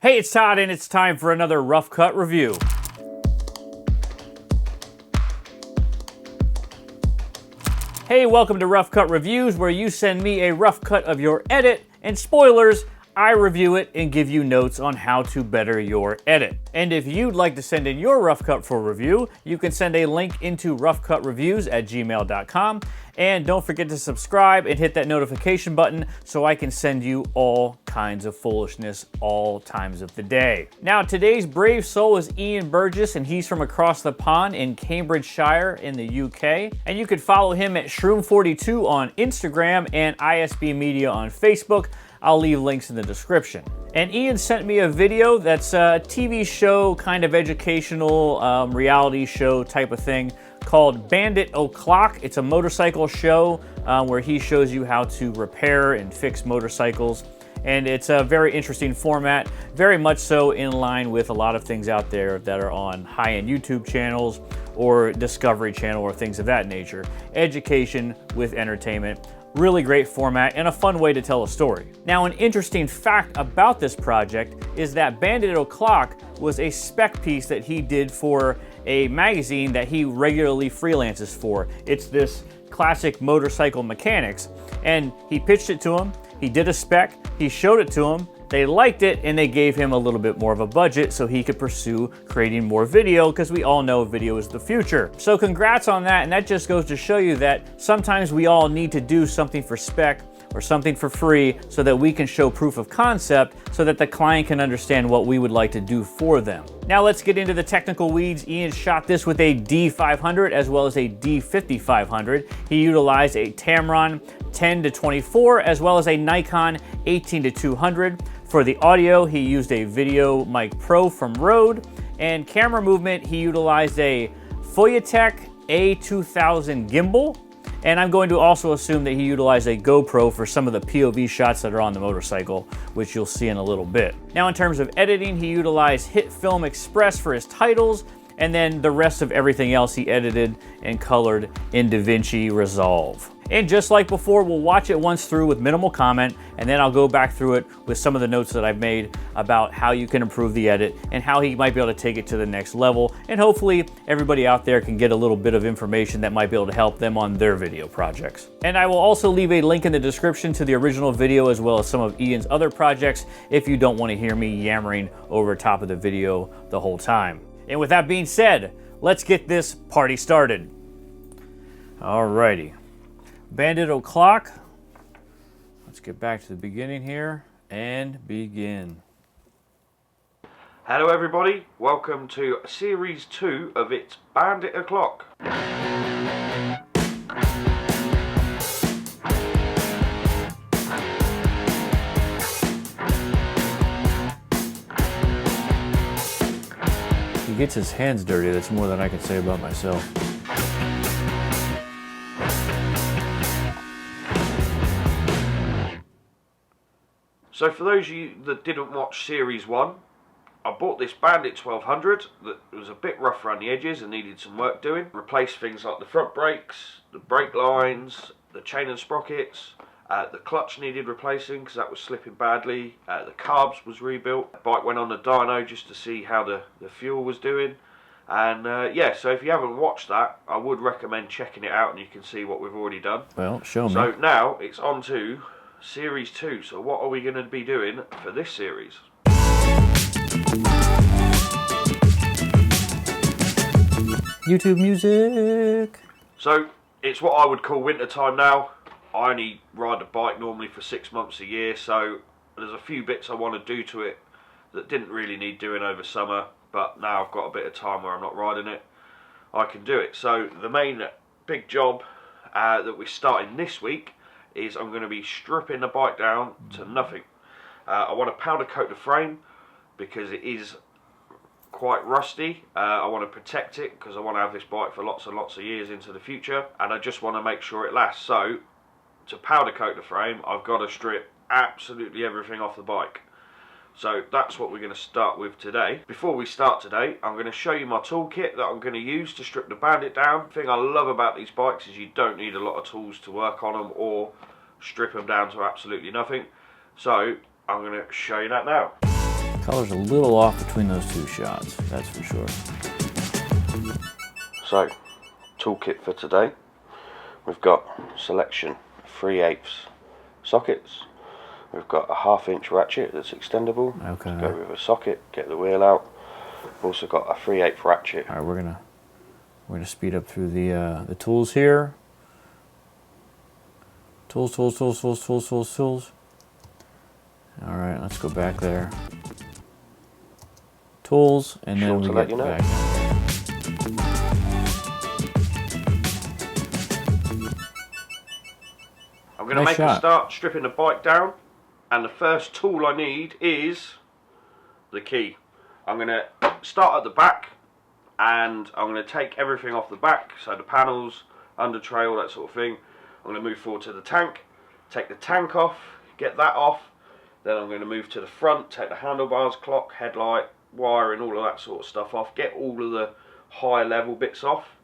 Hey, it's Todd, and it's time for another Rough Cut review. Hey, welcome to Rough Cut Reviews, where you send me a rough cut of your edit, and spoilers, I review it and give you notes on how to better your edit. And if you'd like to send in your rough cut for review, you can send a link into roughcutreviews@gmail.com. And don't forget to subscribe and hit that notification button so I can send you all kinds of foolishness all times of the day. Now, today's brave soul is Ian Burgess, and he's from across the pond in Cambridgeshire in the UK. And you can follow him at Shroom42 on Instagram and ISB Media on Facebook. I'll leave links in the description. And Ian sent me a video that's a TV show, kind of educational, reality show type of thing, called Bandit O'Clock. It's a motorcycle show where he shows you how to repair and fix motorcycles. And it's a very interesting format, very much so in line with a lot of things out there that are on high-end YouTube channels or Discovery Channel or things of that nature. Education with entertainment. Really great format and a fun way to tell a story. Now, an interesting fact about this project is that Bandit O'Clock was a spec piece that he did for a magazine that he regularly freelances for. It's this classic motorcycle mechanics, and he pitched it to him, he did a spec, he showed it to him, they liked it, and they gave him a little bit more of a budget so he could pursue creating more video, because we all know video is the future. So congrats on that, and that just goes to show you that sometimes we all need to do something for spec or something for free so that we can show proof of concept so that the client can understand what we would like to do for them. Now let's get into the technical weeds. Ian shot this with a D500 as well as a D5500. He utilized a Tamron 10-24 as well as a Nikon 18-200. For the audio, he used a Video Mic Pro from Rode, and camera movement, he utilized a Feiyutech A2000 gimbal, and I'm going to also assume that he utilized a GoPro for some of the POV shots that are on the motorcycle, which you'll see in a little bit. Now, in terms of editing, he utilized Hit Film Express for his titles, and then the rest of everything else he edited and colored in DaVinci Resolve. And just like before, we'll watch it once through with minimal comment, and then I'll go back through it with some of the notes that I've made about how you can improve the edit and how he might be able to take it to the next level. And hopefully everybody out there can get a little bit of information that might be able to help them on their video projects. And I will also leave a link in the description to the original video as well as some of Ian's other projects if you don't want to hear me yammering over top of the video the whole time. And with that being said, let's get this party started. Alrighty. Bandit O'Clock. Let's get back to the beginning here and begin. Hello everybody, welcome to Series 2 of It's Bandit O'Clock. He gets his hands dirty, that's more than I can say about myself. So for those of you that didn't watch Series 1, I bought this Bandit 1200 that was a bit rough around the edges and needed some work doing. Replaced things like the front brakes, the brake lines, the chain and sprockets. The clutch needed replacing because that was slipping badly. The carbs was rebuilt. The bike went on the dyno just to see how the fuel was doing. And yeah, so if you haven't watched that, I would recommend checking it out and you can see what we've already done. Well, show me. So now it's on to Series 2. So what are we going to be doing for this series? YouTube music. So it's what I would call winter time now. I only ride the bike normally for 6 months a year, so there's a few bits I want to do to it that didn't really need doing over summer, but now I've got a bit of time where I'm not riding it, I can do it. So the main big job that we're starting this week is I'm going to be stripping the bike down to nothing. I want to powder coat the frame because it is quite rusty. I want to protect it because I want to have this bike for lots and lots of years into the future, and I just want to make sure it lasts. So to powder coat the frame, I've got to strip absolutely everything off the bike. So that's what we're going to start with today. Before we start today, I'm going to show you my toolkit that I'm going to use to strip the Bandit down. The thing I love about these bikes is you don't need a lot of tools to work on them or strip them down to absolutely nothing. So I'm going to show you that now. Color's a little off between those two shots, that's for sure. So, toolkit for today. We've got selection 3/8 sockets. We've got a 1/2" ratchet that's extendable. Okay. Go with a socket, get the wheel out. We've also got a 3/8 ratchet. All right, we're gonna speed up through the tools here. Tools. All right, let's go back there. Tools, and then we get back. I'm going to make a start stripping the bike down, and the first tool I need is the key. I'm going to start at the back, and I'm going to take everything off the back, so the panels, under tray, all that sort of thing. I'm going to move forward to the tank, take the tank off, get that off, then I'm going to move to the front, take the handlebars, clock, headlight, wiring, all of that sort of stuff off, get all of the higher level bits off,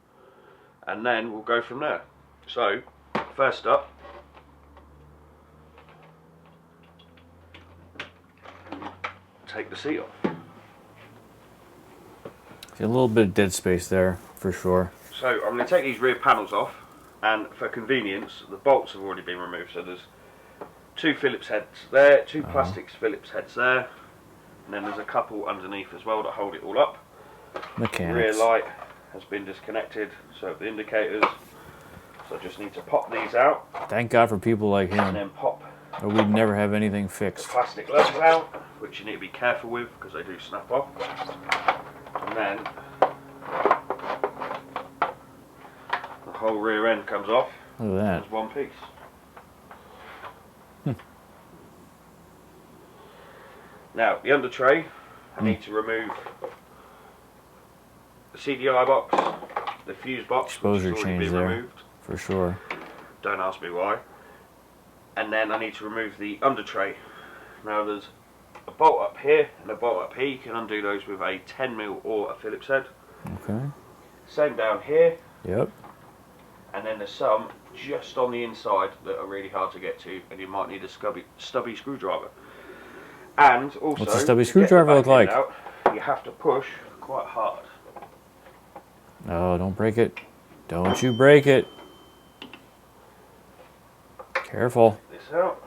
and then we'll go from there. So, first up, take the seat off. See a little bit of dead space there, for sure. So I'm going to take these rear panels off, and for convenience, the bolts have already been removed. So there's 2 Phillips heads there, 2 plastic Phillips heads there, and then there's a couple underneath as well that hold it all up. Mechanics. Rear light has been disconnected, so the indicators. So I just need to pop these out. Thank God for people like him. And then pop. Or we'd never have anything The fixed. plastic lugs out, which you need to be careful with because they do snap off. And then the whole rear end comes off. Look at that. As one piece. Now the under tray, I need to remove the CDI box, the fuse box, Exposure which has already change been there, removed. for sure. Don't ask me why. And then I need to remove the under tray. Now there's a bolt up here and a bolt up here. You can undo those with a 10mm or a Phillips head. Okay. Same down here. Yep. And then there's some just on the inside that are really hard to get to, and you might need a stubby screwdriver. And also, what's a stubby to screwdriver get the look like? out, you have to push quite hard. Oh, don't break it. Don't you break it. Careful. This out.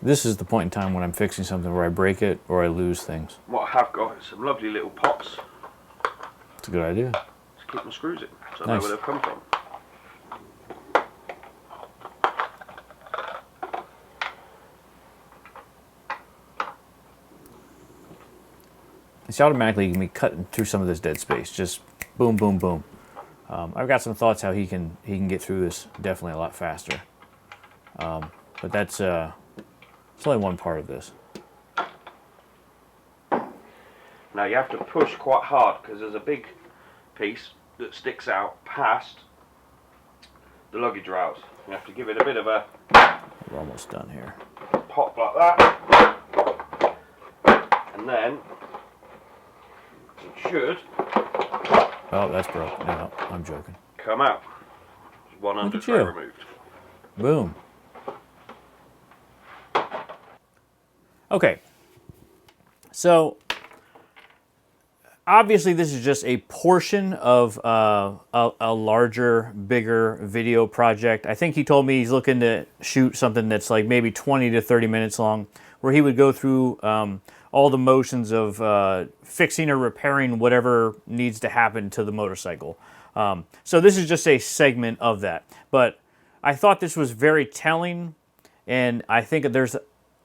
This is the point in time when I'm fixing something where I break it or I lose things. What I have got is some lovely little pots. It's a good idea. Just keep my screws in, so I Nice. know where they've come from. It's automatically going to be cutting through some of this dead space. Just boom, boom, boom. I've got some thoughts how he can get through this definitely a lot faster. But that's it's only one part of this. Now you have to push quite hard because there's a big piece that sticks out past the luggage rails. You have to give it a bit of a We're almost done here. pop like that, and then it should Oh, that's broke. No, I'm joking. come out. One Look under at tray you. removed. Boom. Okay. So obviously this is just a portion of a larger, bigger video project. I think he told me he's looking to shoot something that's like maybe 20 to 30 minutes long, where he would go through all the motions of fixing or repairing whatever needs to happen to the motorcycle. So this is just a segment of that. But I thought this was very telling, and I think that there's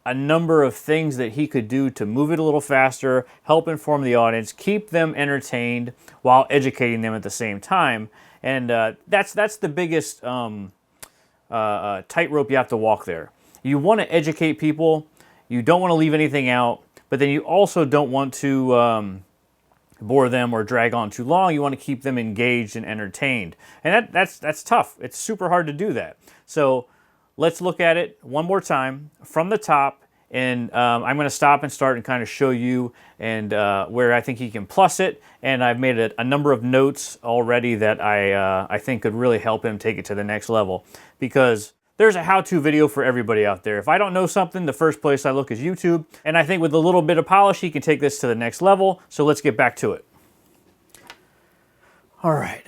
a number of things that he could do to move it a little faster, help inform the audience, keep them entertained while educating them at the same time. And that's the biggest tightrope you have to walk there. You want to educate people, you don't want to leave anything out, but then you also don't want to bore them or drag on too long. You want to keep them engaged and entertained. And that's tough. It's super hard to do that. So let's look at it one more time from the top, and I'm going to stop and start and kind of show you and where I think he can plus it. And I've made a number of notes already that I think could really help him take it to the next level. Because there's a how-to video for everybody out there. If I don't know something, the first place I look is YouTube, and I think with a little bit of polish, you can take this to the next level. So let's get back to it. All right.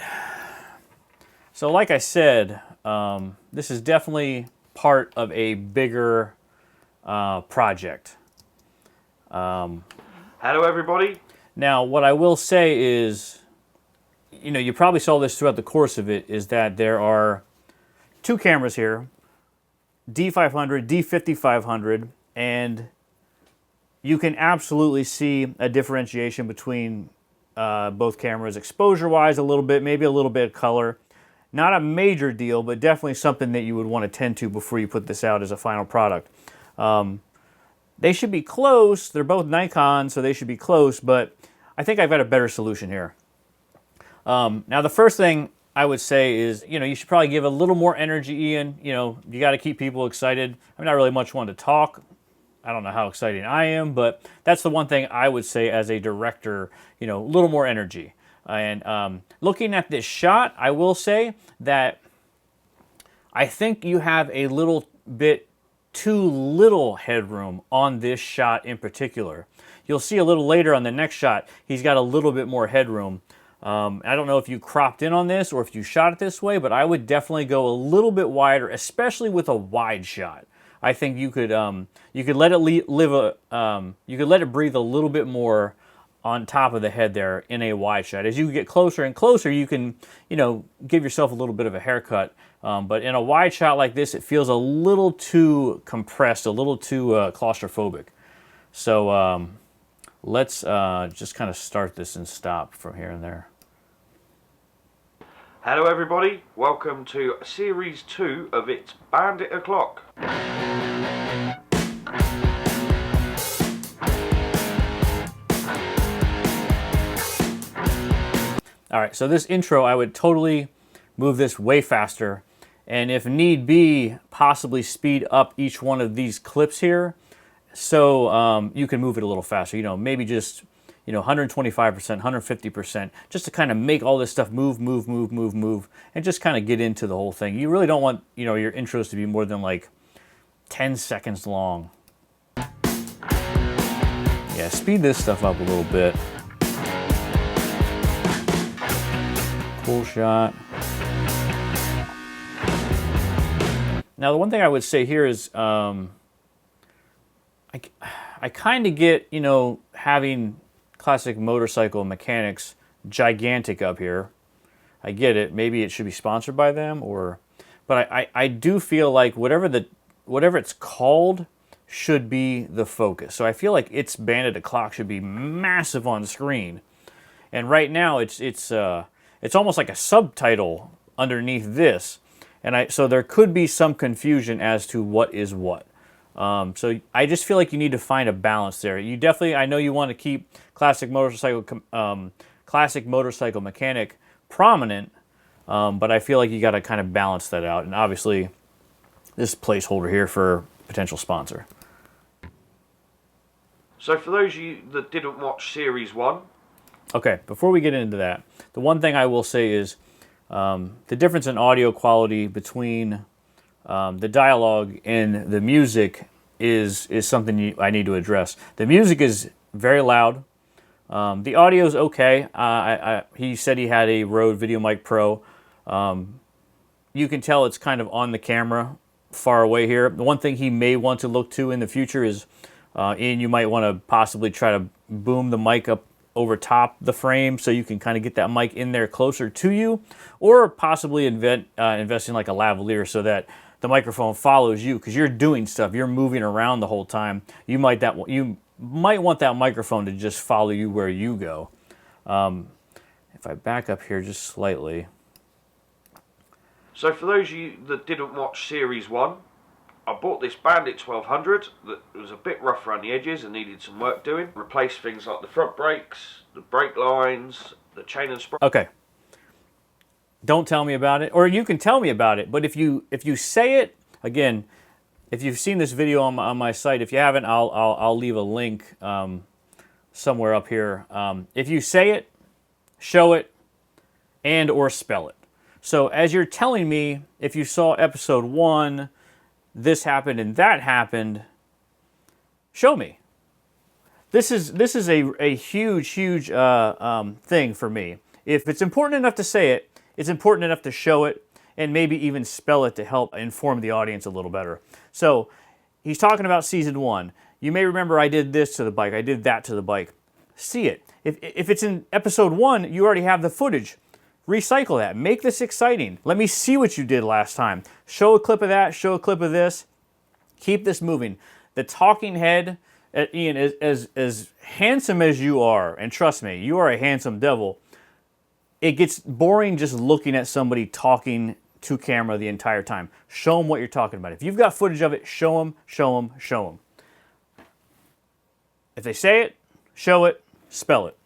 So like I said, this is definitely part of a bigger project. Hello, everybody. Now, what I will say is, you know, you probably saw this throughout the course of it, is that there are two cameras here, D500, D5500, and you can absolutely see a differentiation between both cameras, exposure-wise a little bit, maybe a little bit of color. Not a major deal, but definitely something that you would want to tend to before you put this out as a final product. They should be close. They're both Nikon, so they should be close, but I think I've got a better solution here. Now, the first thing I would say is, you know, you should probably give a little more energy, Ian. You know, you got to keep people excited. I'm not really much one to talk. I don't know how exciting I am, but that's the one thing I would say as a director, you know, a little more energy. And looking at this shot, I will say that I think you have a little bit too little headroom on this shot in particular. You'll see a little later on the next shot, he's got a little bit more headroom. I don't know if you cropped in on this or if you shot it this way, but I would definitely go a little bit wider, especially with a wide shot. I think you could let it you could let it breathe a little bit more on top of the head there in a wide shot. As you get closer and closer, you can, you know, give yourself a little bit of a haircut. But in a wide shot like this, it feels a little too compressed, a little too claustrophobic. So let's just kind of start this and stop from here and there. Hello, everybody. Welcome to Series 2 of It's Bandit O'Clock. All right, so this intro, I would totally move this way faster, and if need be, possibly speed up each one of these clips here, so you can move it a little faster. You know, maybe just, you know, 125%, 150%, just to kind of make all this stuff move, and just kind of get into the whole thing. You really don't want, you know, your intros to be more than like 10 seconds long. Yeah, speed this stuff up a little bit. Cool shot. Now, the one thing I would say here is I kind of get, you know, having classic motorcycle mechanics gigantic up here. I get it. Maybe it should be sponsored by them, but I do feel like whatever it's called should be the focus. So I feel like It's Bandit O'Clock should be massive on screen. And right now it's almost like a subtitle underneath this, and so there could be some confusion as to what is what. So I just feel like you need to find a balance there. You definitely, I know you want to keep classic motorcycle mechanic prominent, but I feel like you got to kind of balance that out. And obviously, this placeholder here for potential sponsor. So for those of you that didn't watch Series 1, okay, before we get into that, the one thing I will say is the difference in audio quality between the dialogue and the music is something I need to address. The music is very loud. The audio is okay. He said he had a Rode VideoMic Pro. You can tell it's kind of on the camera far away here. The one thing he may want to look to in the future is, Ian, you might want to possibly try to boom the mic up over top the frame so you can kind of get that mic in there closer to you, or possibly invest in like a lavalier so that the microphone follows you, because you're doing stuff, you're moving around the whole time. You might want that microphone to just follow you where you go. If I back up here just slightly. So for those of you that didn't watch Series 1, I bought this Bandit 1200 that was a bit rough around the edges and needed some work doing. Replaced things like the front brakes, the brake lines, the chain and sprocket. Okay. Don't tell me about it, or you can tell me about it, but if you say it, again, if you've seen this video on my site, if you haven't, I'll leave a link somewhere up here. If you say it, show it, and or spell it. So as you're telling me, if you saw episode 1, this happened and that happened. Show me. This is a huge thing for me. If it's important enough to say it, it's important enough to show it and maybe even spell it to help inform the audience a little better. So he's talking about season 1. You may remember I did this to the bike, I did that to the bike. See it. If it's in episode 1, you already have the footage. Recycle that. Make this exciting. Let me see what you did last time. Show a clip of that, show a clip of this. Keep this moving. The talking head, Ian, as handsome as you are, and trust me, you are a handsome devil, it gets boring just looking at somebody talking to camera the entire time. Show them what you're talking about. If you've got footage of it, show them, show them, show them. If they say it, show it, spell it.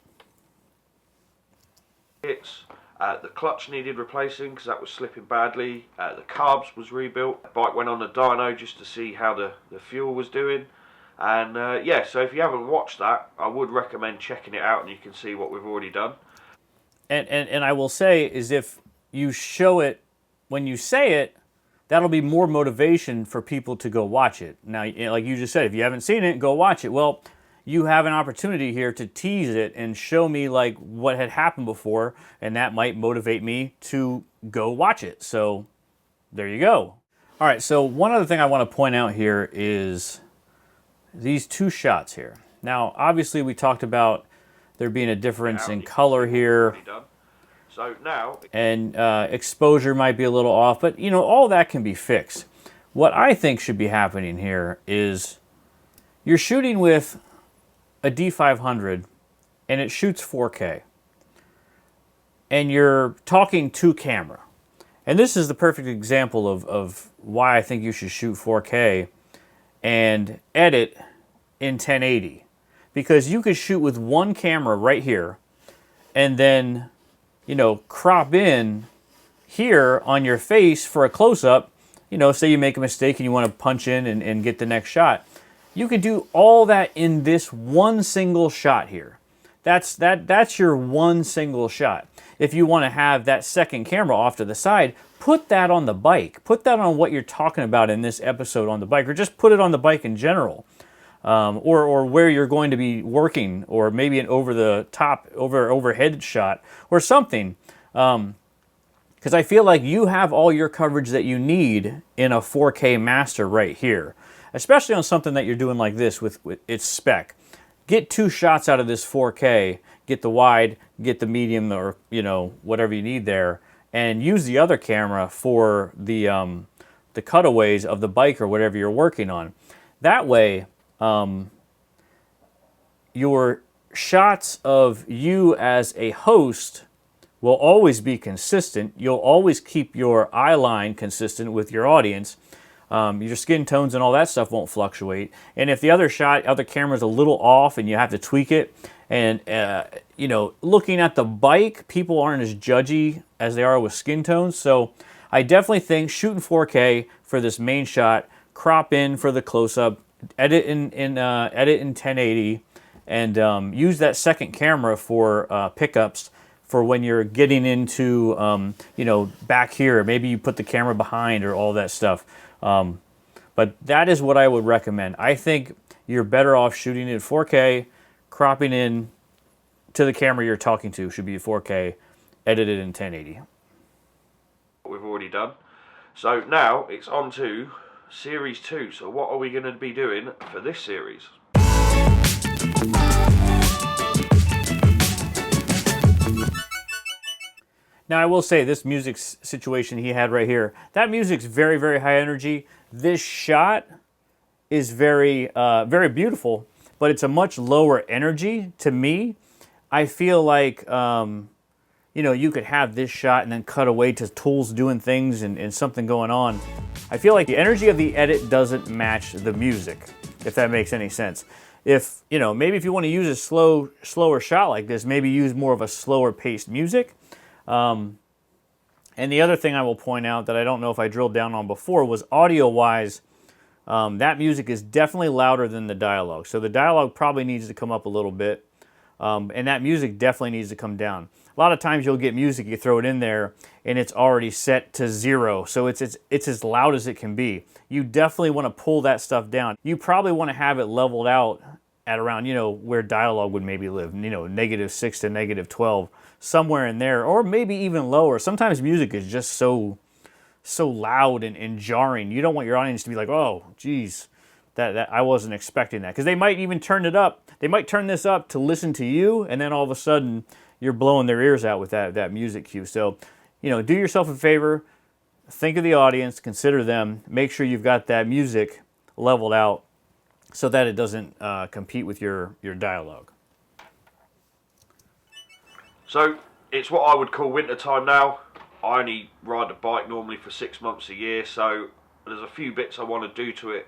The clutch needed replacing because that was slipping badly. The carbs was rebuilt. The bike went on the dyno just to see how the fuel was doing. And yeah, so if you haven't watched that, I would recommend checking it out and you can see what we've already done. And I will say is if you show it when you say it, that'll be more motivation for people to go watch it. Now, like you just said, if you haven't seen it, go watch it. Well, you have an opportunity here to tease it and show me like what had happened before, and that might motivate me to go watch it. So there you go. All right, so one other thing I want to point out here is these two shots here. Now, obviously we talked about there being a difference in color here. So now, and exposure might be a little off, but you know, all that can be fixed. What I think should be happening here is you're shooting with a D500 and it shoots 4K. And you're talking to camera. And this is the perfect example of why I think you should shoot 4K and edit in 1080. Because you could shoot with one camera right here and then, you know, crop in here on your face for a close-up. You know, say you make a mistake and you want to punch in and get the next shot. You could do all that in this one single shot here. That's your one single shot. If you want to have that second camera off to the side, put that on the bike. Put that on what you're talking about in this episode on the bike, or just put it on the bike in general. Or where you're going to be working, or maybe an over-the-top, overhead shot, or something. Because I feel like you have all your coverage that you need in a 4K master right here. Especially on something that you're doing like this with its spec. Get 2 shots out of this 4K, get the wide, get the medium, or you know, whatever you need there, and use the other camera for the cutaways of the bike or whatever you're working on. That way, your shots of you as a host will always be consistent. You'll always keep your eye line consistent with your audience. Your skin tones and all that stuff won't fluctuate. And if the other camera's a little off and you have to tweak it, and you know, looking at the bike, people aren't as judgy as they are with skin tones. So I definitely think shooting 4K for this main shot, crop in for the close-up, edit in 1080, and use that second camera for pickups for when you're getting into you know, back here. Maybe you put the camera behind or all that stuff. But that is what I would recommend. I think you're better off shooting in 4K, cropping in to the camera you're talking to should be 4K, edited in 1080. We've already done. So now it's on to Series 2. So what are we going to be doing for this series? Now I will say this music situation he had right here, that music's very, very high energy. This shot is very, very beautiful, but it's a much lower energy to me. I feel like, you know, you could have this shot and then cut away to tools doing things and something going on. I feel like the energy of the edit doesn't match the music, if that makes any sense. If, you know, maybe if you want to use a slower shot like this, maybe use more of a slower paced music. And the other thing I will point out that I don't know if I drilled down on before was audio-wise, that music is definitely louder than the dialogue. So the dialogue probably needs to come up a little bit. And that music definitely needs to come down. A lot of times you'll get music, you throw it in there, and it's already set to 0. So it's as loud as it can be. You definitely want to pull that stuff down. You probably want to have it leveled out at around, where dialogue would maybe live, -6 to -12, somewhere in there, or maybe even lower. Sometimes music is just so loud and jarring. You don't want your audience to be like, oh, geez, that I wasn't expecting that. Because they might even turn it up. They might turn this up to listen to you, and then all of a sudden you're blowing their ears out with that music cue. So, do yourself a favor, think of the audience, consider them, make sure you've got that music leveled out so that it doesn't compete with your dialogue. So it's what I would call winter time now. I only ride the bike normally for 6 months a year, so there's a few bits I want to do to it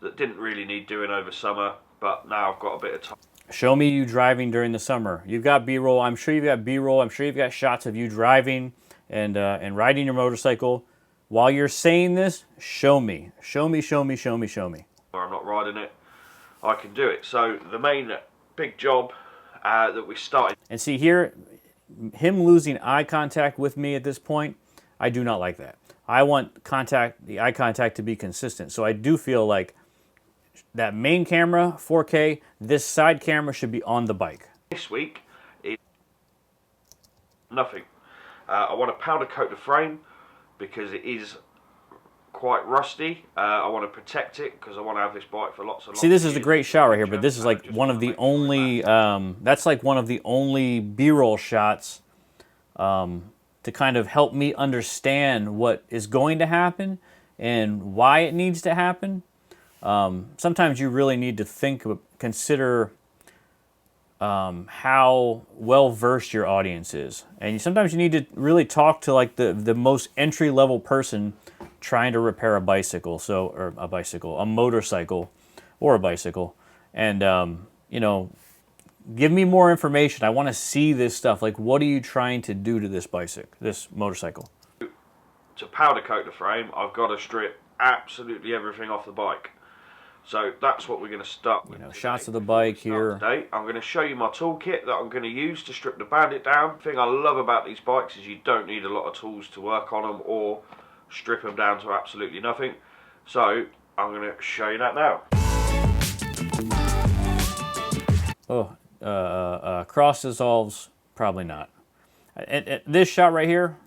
that didn't really need doing over summer, but now I've got a bit of time. Show me you driving during the summer. You've got B-roll. I'm sure you've got B-roll. I'm sure you've got shots of you driving and riding your motorcycle. While you're saying this, show me. Show me, show me, show me, show me. Or I'm not riding it, I can do it. So the main big job that we started. And see here, him losing eye contact with me at this point, I do not like that. I want the eye contact to be consistent. So I do feel like that main camera, 4K, this side camera should be on the bike. This week is nothing. I want to powder coat the frame because it is quite rusty. I want to protect it because I want to have this bike for lots and lots. See, this is a great shot right here, but this is like one of the only, that's like one of the only B-roll shots to kind of help me understand what is going to happen and why it needs to happen. Sometimes you really need to consider how well-versed your audience is. And sometimes you need to really talk to like the most entry-level person trying to repair a bicycle, a motorcycle, or a bicycle. And, give me more information. I want to see this stuff. Like, what are you trying to do to this motorcycle? To powder coat the frame, I've got to strip absolutely everything off the bike. So that's what we're going to start with. Shots of the bike here. Today, I'm going to show you my toolkit that I'm going to use to strip the Bandit down. The thing I love about these bikes is you don't need a lot of tools to work on them or strip them down to absolutely nothing. So I'm going to show you that now. Cross dissolves, probably not. This shot right here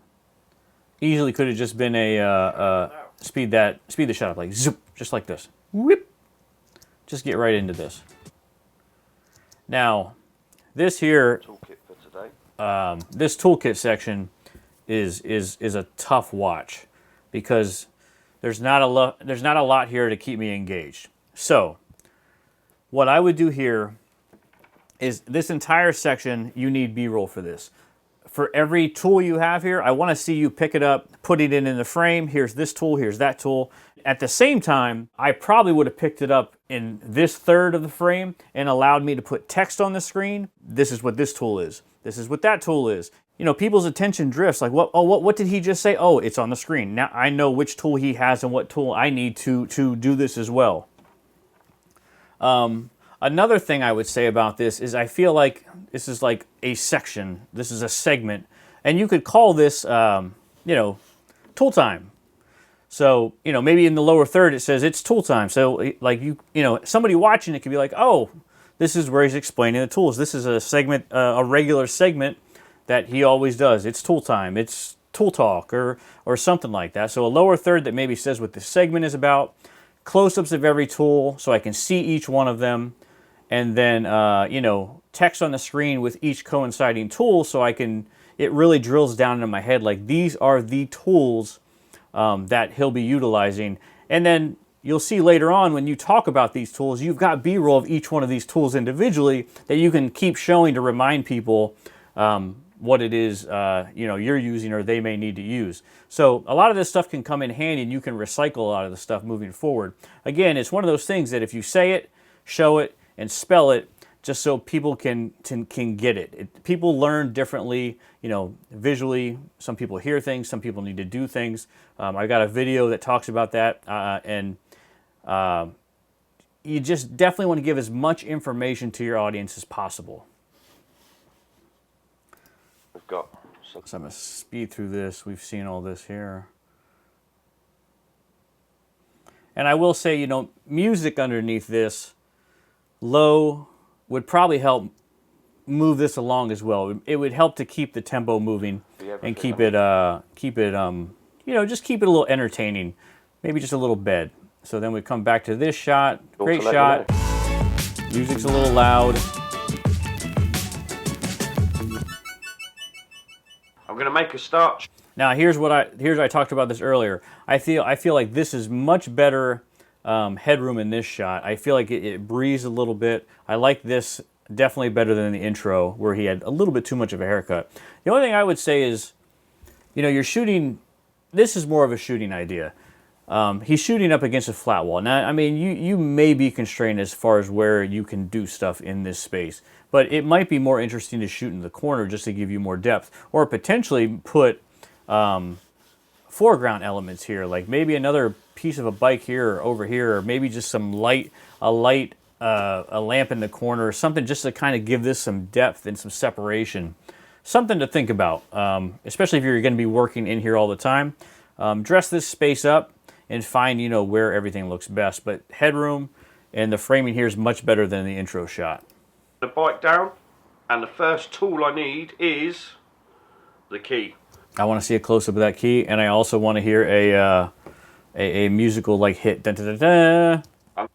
easily could have just been a speed the shot up like zoop, just like this. Whip. Just get right into this. Now, this here, toolkit for today. This toolkit section is a tough watch because there's not a lot here to keep me engaged. So, what I would do here is this entire section, you need B-roll for this. For every tool you have here, I want to see you pick it up, put it in the frame. Here's this tool, here's that tool. At the same time, I probably would have picked it up in this third of the frame and allowed me to put text on the screen. This is what this tool is. This is what that tool is. People's attention drifts. Like, what did he just say? Oh, it's on the screen. Now I know which tool he has and what tool I need to do this as well. Another thing I would say about this is I feel like this is like a section. This is a segment. And you could call this, tool time. So, maybe in the lower third it says it's tool time. So, like, somebody watching it could be like, oh, this is where he's explaining the tools. This is a segment, a regular segment that he always does. It's tool time. It's tool talk or something like that. So a lower third that maybe says what this segment is about. Close-ups of every tool so I can see each one of them. And then, text on the screen with each coinciding tool so it really drills down into my head like these are the tools that he'll be utilizing. And then you'll see later on when you talk about these tools, you've got B-roll of each one of these tools individually that you can keep showing to remind people what it is you're using or they may need to use. So a lot of this stuff can come in handy and you can recycle a lot of the stuff moving forward. Again, it's one of those things that if you say it, show it, and spell it, just so people can get it. People learn differently, visually. Some people hear things, some people need to do things. I got a video that talks about that, and you just definitely want to give as much information to your audience as possible. we've got. So I'm going to speed through this. We've seen all this here. And I will say, you know, music underneath this, low, would probably help move this along as well. It would help to keep the tempo moving and keep it, you know, just keep it a little entertaining. Maybe just a little bed. So then we come back to this shot. Great shot. Music's a little loud. I'm going to make a start. Now here's what I talked about this earlier. I feel like this is much better headroom in this shot. I feel like it breathes a little bit. I like this definitely better than the intro where he had a little bit too much of a haircut. The only thing I would say is, you know, you're shooting, this is more of a shooting idea. He's shooting up against a flat wall. Now, I mean, you may be constrained as far as where you can do stuff in this space, but it might be more interesting to shoot in the corner just to give you more depth, or potentially put foreground elements here, like maybe another piece of a bike here or over here, or maybe just some light, a lamp in the corner, or something just to kind of give this some depth and some separation. Something to think about, especially if you're going to be working in here all the time. Dress this space up and find, you know, where everything looks best. But headroom and the framing here is much better than the intro shot. The bike down, and the first tool I need is the key. I want to see a close-up of that key, and I also want to hear a musical like hit. Dun, dun, dun, dun.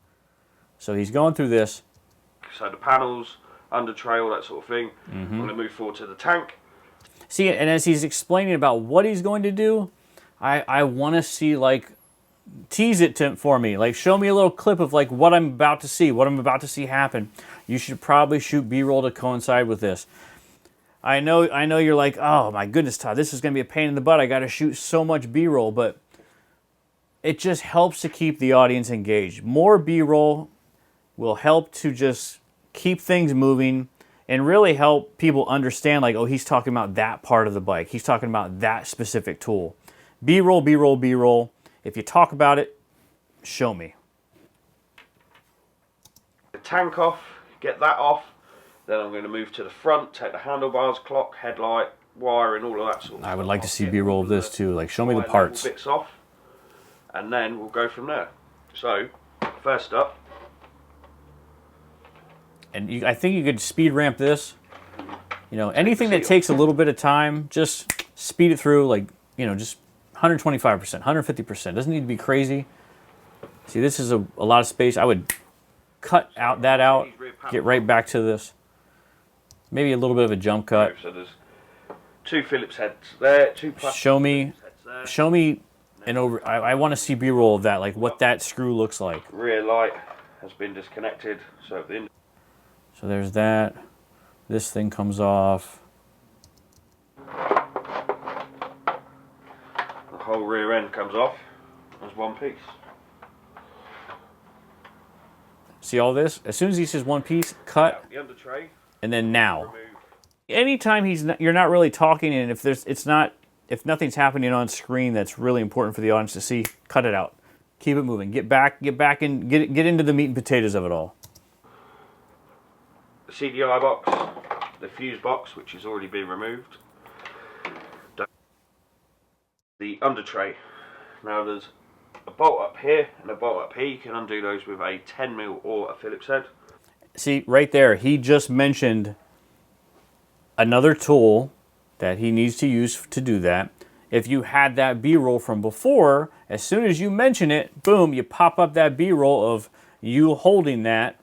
So he's going through this. So the panels, under tray, all that sort of thing. I'm going to move forward to the tank. See, and as he's explaining about what he's going to do, I want to see, like, tease it for me. Like, show me a little clip of, like, what I'm about to see, what I'm about to see happen. You should probably shoot B-roll to coincide with this. I know you're like, oh my goodness, Todd, this is going to be a pain in the butt. I got to shoot so much B-roll, but it just helps to keep the audience engaged. More B-roll will help to just keep things moving and really help people understand, like, oh, he's talking about that part of the bike. He's talking about that specific tool. B-roll, B-roll, B-roll. If you talk about it, show me. The tank off, get that off. Then I'm going to move to the front, take the handlebars, clock, headlight, wiring, all of that sort of stuff. I would like to see B-roll of this too. Like, show me the parts. Bits off, and then we'll go from there. So, first up. And I think you could speed ramp this. You know, anything that takes a little bit of time, just speed it through, like, you know, just 125%, 150%. Doesn't need to be crazy. See, this is a lot of space. I would cut that out, get right back to this. Maybe a little bit of a jump cut. So there's two Phillips heads there, two plastic show me and over. I want to see B-roll of that, like what that screw looks like. Rear light has been disconnected, so there's that. This thing comes off. The whole rear end comes off as one piece. See all this? As soon as he says one piece, cut. The under tray. And then now. Remove. Anytime you're not really talking, and if nothing's happening on screen that's really important for the audience to see, cut it out. Keep it moving. Get back and get into the meat and potatoes of it all. The CDI box, the fuse box, which has already been removed. The under tray. Now there's a bolt up here and a bolt up here. You can undo those with a 10mm or a Phillips head. See, right there, he just mentioned another tool that he needs to use to do that. If you had that B-roll from before, as soon as you mention it, boom, you pop up that B-roll of you holding that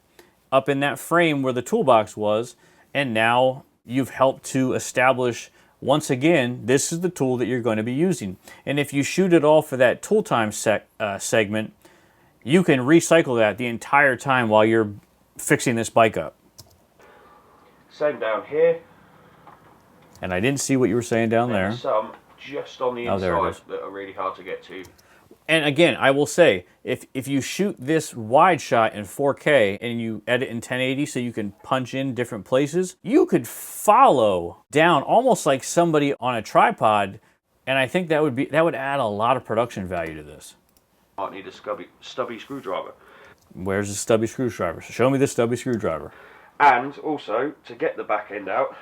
up in that frame where the toolbox was, and now you've helped to establish, once again, this is the tool that you're going to be using. And if you shoot it all for that tool time segment, you can recycle that the entire time while you're fixing this bike up. Same down here. And I didn't see what you were saying down there. Some just on the inside that are really hard to get to. And again, I will say, if you shoot this wide shot in 4K and you edit in 1080 so you can punch in different places, you could follow down almost like somebody on a tripod, and I think that would add a lot of production value to this. Might need a stubby screwdriver. Where's the stubby screwdriver? So show me the stubby screwdriver. And also, to get the back end out,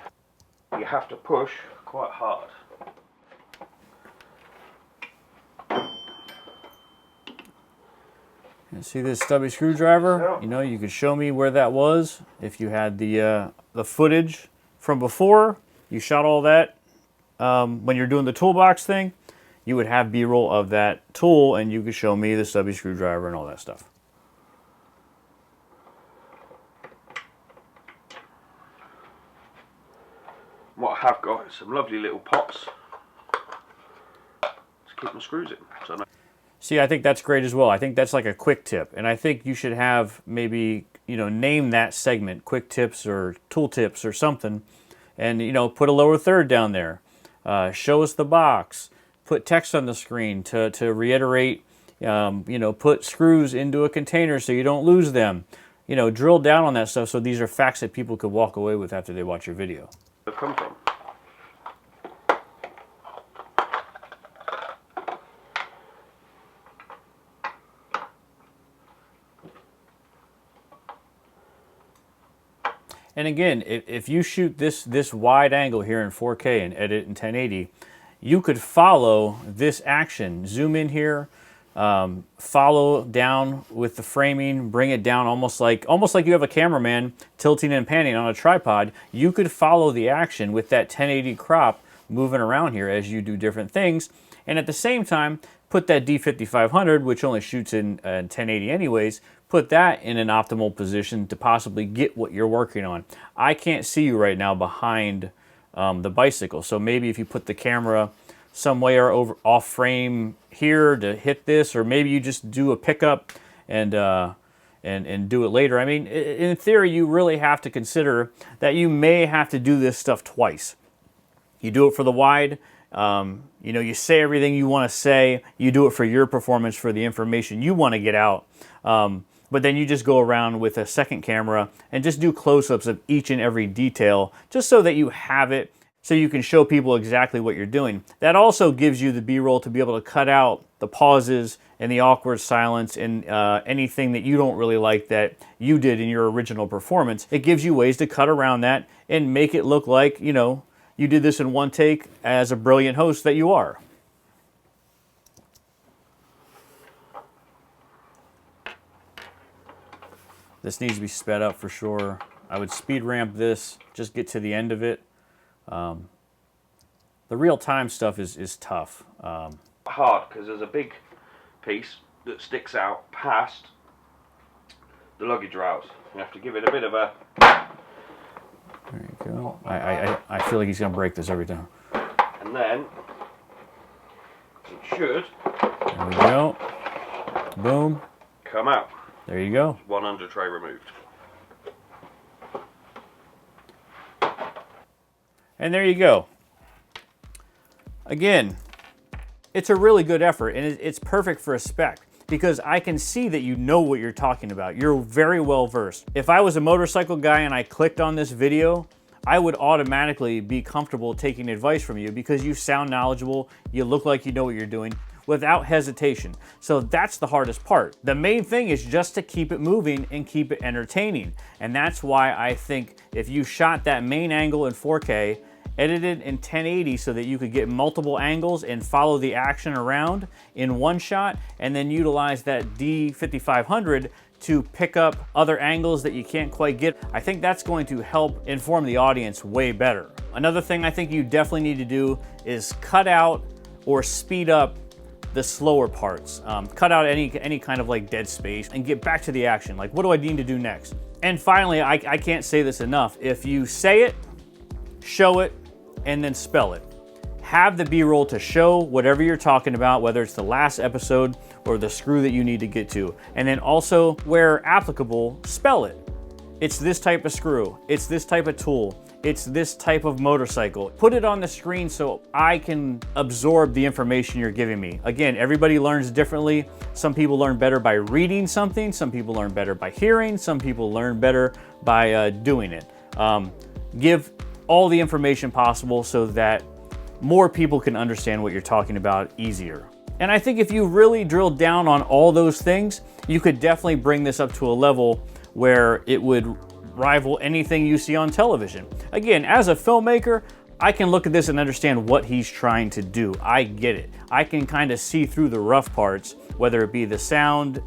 you have to push quite hard. And see this stubby screwdriver? Yeah. You know, you could show me where that was if you had the footage from before. You shot all that when you're doing the toolbox thing. You would have B-roll of that tool, and you could show me the stubby screwdriver and all that stuff. What I have got is some lovely little pots to keep my screws in. So no. See, I think that's great as well. I think that's like a quick tip, and I think you should have maybe, you know, name that segment quick tips or tool tips or something, and, you know, put a lower third down there. Show us the box. Put text on the screen to reiterate. You know, put screws into a container so you don't lose them. You know, drill down on that stuff so these are facts that people could walk away with after they watch your video. They've come from. And again, if you shoot this wide angle here in 4K and edit in 1080, you could follow this action. Zoom in here, follow down with the framing, bring it down almost like you have a cameraman tilting and panning on a tripod. You could follow the action with that 1080 crop moving around here as you do different things. And at the same time, put that D5500, which only shoots in 1080 anyways, put that in an optimal position to possibly get what you're working on. I can't see you right now behind the bicycle, so maybe if you put the camera somewhere over off frame here to hit this, or maybe you just do a pickup and do it later. I mean, in theory, you really have to consider that you may have to do this stuff twice. You do it for the wide. You know, you say everything you want to say. You do it for your performance, for the information you want to get out. But then you just go around with a second camera and just do close-ups of each and every detail, just so that you have it, so you can show people exactly what you're doing. That also gives you the B-roll to be able to cut out the pauses and the awkward silence and anything that you don't really like that you did in your original performance. It gives you ways to cut around that and make it look like, you know, you did this in one take as a brilliant host that you are. This needs to be sped up for sure. I would speed ramp this, just get to the end of it. The real-time stuff is tough. Hard, because there's a big piece that sticks out past the luggage rails. You have to give it a bit of a... There you go. I feel like he's going to break this every time. And then it should... There we go. Boom. Come out. There you go. 100 tray removed. And there you go. Again, it's a really good effort, and it's perfect for a spec, because I can see that you know what you're talking about. You're very well versed. If I was a motorcycle guy and I clicked on this video, I would automatically be comfortable taking advice from you because you sound knowledgeable, you look like you know what you're doing without hesitation. So that's the hardest part. The main thing is just to keep it moving and keep it entertaining. And that's why I think if you shot that main angle in 4K, edited in 1080 so that you could get multiple angles and follow the action around in one shot, and then utilize that D5500 to pick up other angles that you can't quite get, I think that's going to help inform the audience way better. Another thing I think you definitely need to do is cut out or speed up the slower parts. Cut out any kind of like dead space and get back to the action. Like, what do I need to do next? And finally, I can't say this enough. If you say it, show it, and then spell it. Have the B-roll to show whatever you're talking about, whether it's the last episode or the screw that you need to get to. And then also, where applicable, spell it. It's this type of screw. It's this type of tool. It's this type of motorcycle. Put it on the screen so I can absorb the information you're giving me. Again, everybody learns differently. Some people learn better by reading something. Some people learn better by hearing. Some people learn better by doing it. Give all the information possible so that more people can understand what you're talking about easier. And I think if you really drill down on all those things, you could definitely bring this up to a level where it would rival anything you see on television. Again, as a filmmaker, I can look at this and understand what he's trying to do. I get it. I can kind of see through the rough parts, whether it be the sound,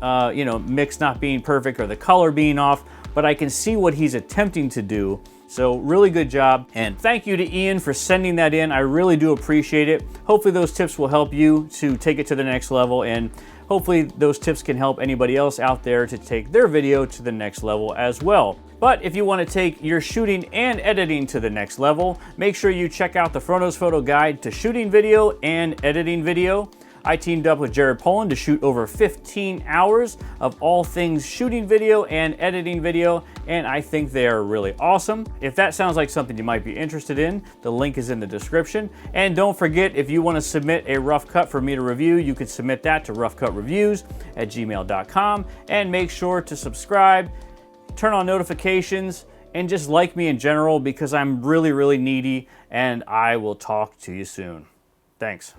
mix not being perfect or the color being off, but I can see what he's attempting to do. So really good job, and thank you to Ian for sending that in. I really do appreciate it. Hopefully those tips will help you to take it to the next level, and hopefully those tips can help anybody else out there to take their video to the next level as well. But if you want to take your shooting and editing to the next level, make sure you check out the Fronos Photo Guide to Shooting Video and Editing Video. I teamed up with Jared Poland to shoot over 15 hours of all things shooting video and editing video, and I think they are really awesome. If that sounds like something you might be interested in, the link is in the description. And don't forget, if you want to submit a rough cut for me to review, you can submit that to roughcutreviews@gmail.com, and make sure to subscribe, turn on notifications, and just like me in general, because I'm really, really needy, and I will talk to you soon. Thanks.